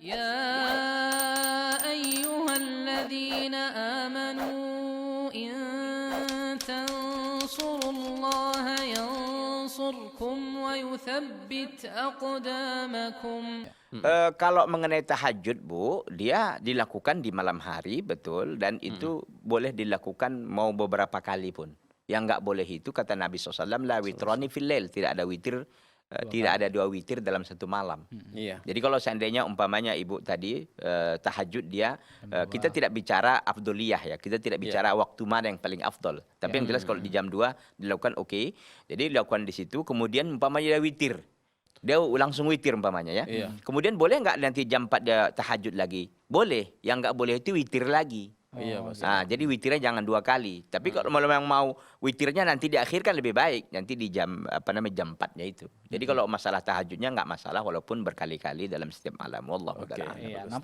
يا أيها الذين آمنوا إن تنصروا الله ينصركم ويثبت أقدامكم. Kalau mengenai tahajud, Bu, dia dilakukan di malam hari, betul, dan itu boleh dilakukan mau beberapa kali pun. Yang nggak boleh itu kata Nabi SAW, la witrani fil lail, tidak ada witir, tidak ada dua witir dalam satu malam. Iya. Jadi kalau seandainya umpamanya Ibu tadi tahajud dia, kita tidak bicara afdoliyah ya, kita tidak bicara waktu mana yang paling afdol. Tapi yang jelas kalau di jam 2 dilakukan oke. Jadi dilakukan di situ, kemudian umpamanya dia witir. Dia langsung witir umpamanya ya. Kemudian boleh nggak nanti jam 4 dia tahajud lagi? Boleh. Yang nggak boleh itu witir lagi. Nah, jadi witirnya jangan 2 kali. Tapi kalau memang mau witirnya nanti diakhirkan lebih baik. Nanti di jam jam 4-nya itu. Jadi kalau masalah tahajudnya nggak masalah walaupun berkali-kali dalam setiap malam. Wallahu a'lam.